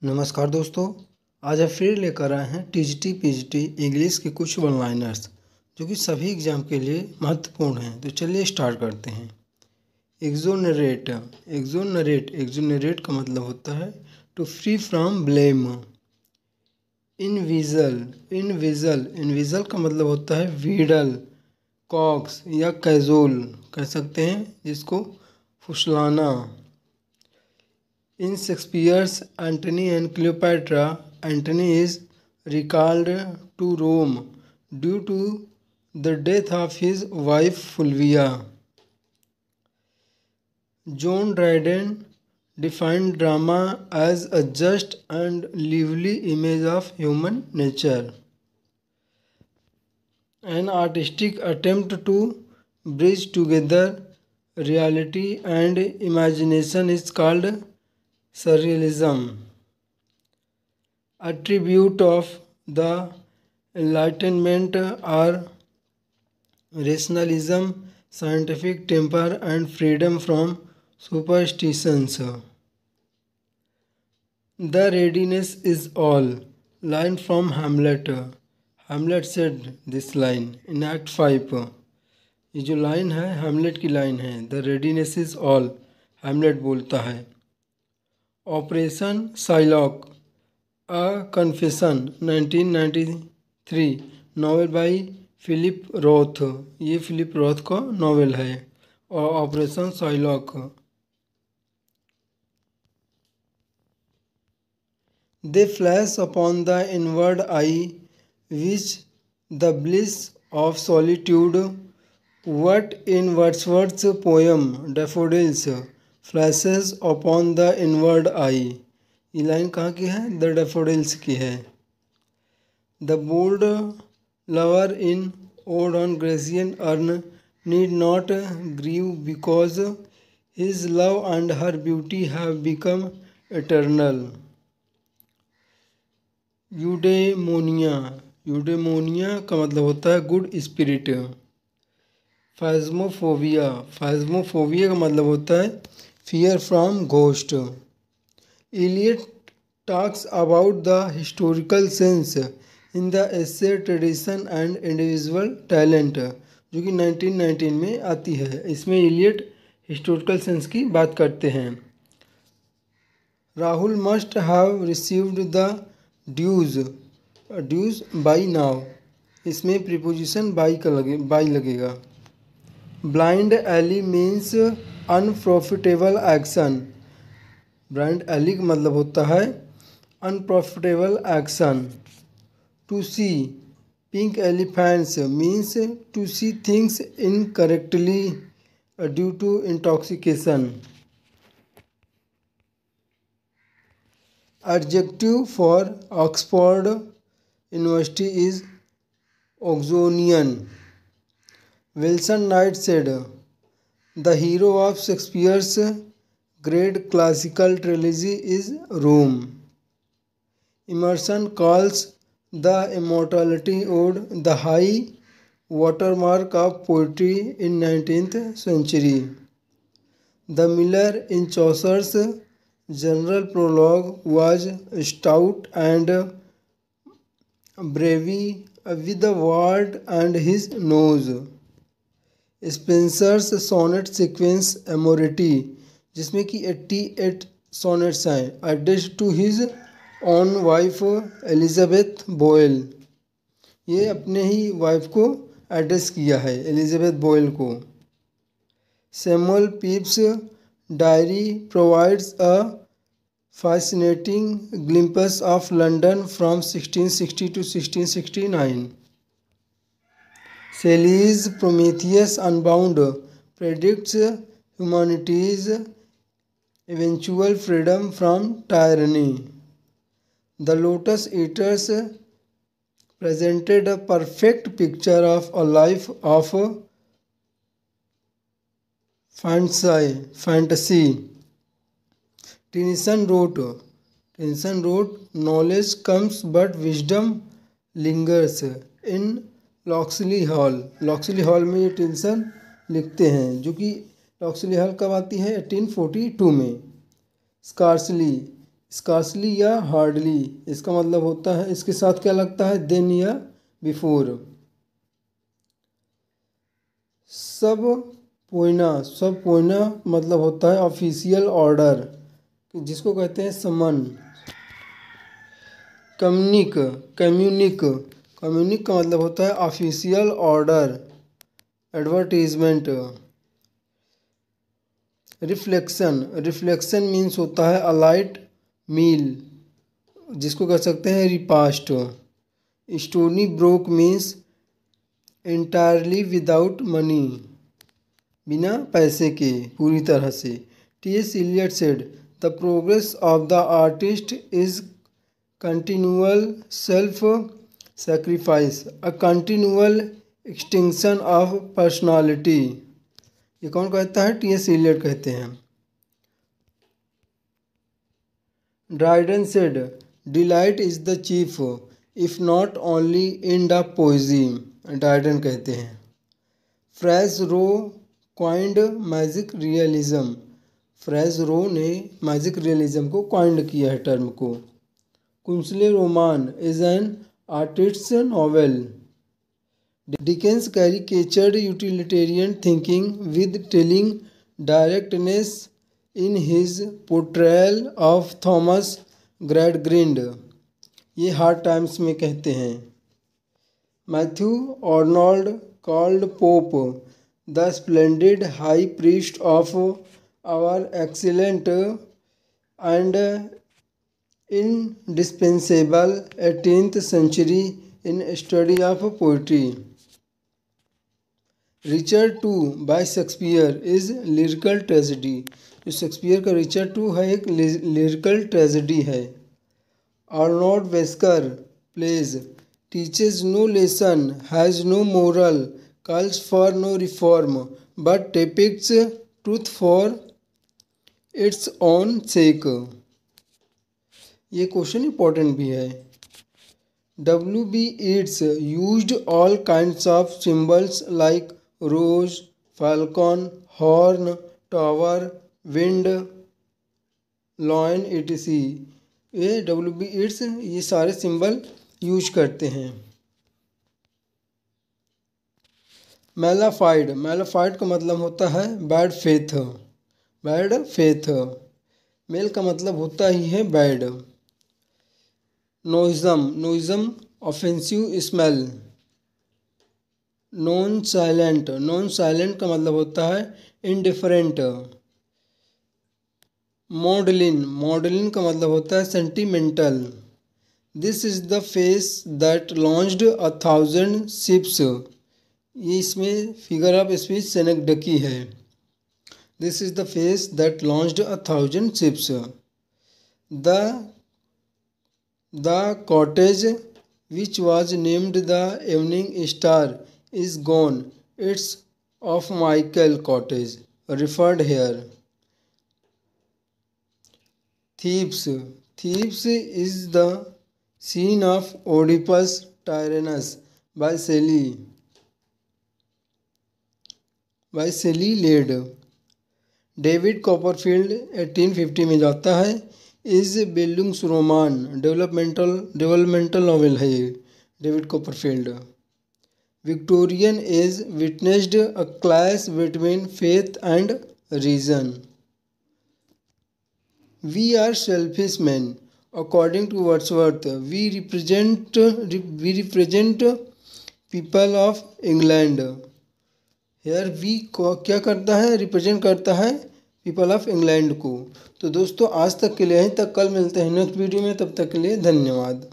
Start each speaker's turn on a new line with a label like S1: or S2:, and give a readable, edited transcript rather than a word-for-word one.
S1: नमस्कार दोस्तों। आज हम फिर लेकर आए हैं टीजीटी पीजीटी इंग्लिश के कुछ वन लाइनर्स जो कि सभी एग्जाम के लिए महत्वपूर्ण हैं। तो चलिए स्टार्ट करते हैं। एक्सोनरेट। एक्सोनरेट का मतलब होता है टू फ्री फ्रॉम ब्लेम। इनविजल का मतलब होता है वीडल, कॉक्स या कैजोल कह सकते हैं, जिसको फुसलाना। In Shakespeare's Antony and Cleopatra, Antony is recalled to Rome due to the death of his wife Fulvia. John Dryden defined drama as a just and lively image of human nature, an artistic attempt to bridge together reality and imagination is called Surrealism. Attribute of the Enlightenment are rationalism, scientific temper, and freedom from superstitions. The readiness is all. Line from Hamlet. Hamlet said this line in Act 5. ये जो line है Hamlet की line है। The readiness is all, Hamlet बोलता है। Operation Shylock, a confession 1993, novel by Philip Roth. ये Philip Roth का novel है। और operation Shylock. They flash upon the inward eye which the bliss of solitude what in Wordsworth's poem daffodils flashes upon the inward eye. ये line कहाँ की है? The daffodils की है। The bold lover in ode on Grecian urn need not grieve because his love and her beauty have become eternal. Eudaimonia का मतलब होता है गुड स्पिरिट। फैज़्मोफोबिया का मतलब होता है fear from ghost. Eliot talks about the historical sense in the essay tradition and individual talent, जो कि 1919 में आती है। इसमें इलियट हिस्टोरिकल सेंस की बात करते हैं। Rahul must have received the dues by now, इसमें प्रीपोजिशन बाई लगेगा। Blind alley means unprofitable action. Blind alley का मतलब होता है unprofitable action. To see pink elephants means to see things incorrectly due to intoxication. Adjective for Oxford University is Oxonian. Wilson Knight said, "The hero of Shakespeare's great classical trilogy is Rome." Emerson calls the Immortality Ode the high watermark of poetry in 19th century. The Miller in Chaucer's general prologue was stout and brave with the word and his nose. Spenser's sonnet sequence Amoretti, जिसमें कि 88 sonnets हैं, addressed to his own wife Elizabeth Boyle. ये अपने ही wife को address किया है, Elizabeth बोयल को। Samuel peeps diary provides a fascinating glimpse of London from 1660 to 1669. Shelley's Prometheus Unbound predicts humanity's eventual freedom from tyranny. The Lotus Eaters presented a perfect picture of a life of fantasy. Tennyson wrote, "Knowledge comes but wisdom lingers" in Locksley Hall में ये tension लिखते हैं, जो कि लॉक्सली hall कब आती है? 1842 में। स्कार्सली स्कार्सली या हार्डली, इसका मतलब होता है, इसके साथ क्या लगता है, देन या बिफोर। सब पोइना मतलब होता है ऑफिशियल ऑर्डर, जिसको कहते हैं समन। कम्युनिक का मतलब होता है official order, advertisement. Reflection means होता है अलाइट मील, जिसको कह सकते हैं repast. Stony broke means entirely without money, बिना पैसे के पूरी तरह से। T S. Eliot said the progress of the artist is continual self sacrifice, a continual extinction of personality. ये कौन कहता है, टी.एस. इलियट कहते हैं। Dryden said delight is the chief if not only end the poesy, Dryden कहते हैं। Phrase Roh coined magic realism, Franz Roh ने magic realism को क्वाइंड किया है टर्म को। Kunstlerroman is an artist's novel. Dickens caricatured utilitarian thinking with telling directness in his portrayal of Thomas Gradgrind, ये Hard Times में कहते हैं। Matthew Arnold called Pope the splendid high priest of our excellent and indispensable 18th century in study of poetry. Richard two by Shakespeare is lyrical tragedy, जो Shakespeare का Richard two है एक lyrical tragedy है। Arnold Wesker plays teaches no lesson, has no moral, calls for no reform, but depicts truth for its own sake. ये question important भी है। W.B. Yeats used all kinds of symbols like rose, falcon, horn, tower, wind, lion etc. ये W.B. Yeats ये सारे symbol use करते हैं। Mala fide का मतलब होता है बैड फेथ, मेल का मतलब होता ही है bad. Noisome offensive smell. Non silent का मतलब होता है इनडिफरेंट। मॉडलिन का मतलब होता है sentimental. This is the face that launched 1,000 ships, ये इसमें फिगर ऑफ स्पीच सेनेक्डकी है। This is the face that launched 1,000 ships. The cottage which was named the Evening Star is gone. It's of Michael Cottage referred here. Thebes is the scene of Oedipus Tyrannus by Shelley Lade. David Copperfield 1850 में जाता है। Is बेल्लुंग्सरोमान developmental novel है ये David Copperfield. Victorian age witnessed a clash between faith and reason. We are selfish man according to Wordsworth. We represent people of England. Here we क्या करता है, represent करता है पीपल ऑफ इंग्लैंड को। तो दोस्तों आज तक के लिए यहीं तक, कल मिलते हैं नेक्स्ट वीडियो में, तब तक के लिए धन्यवाद।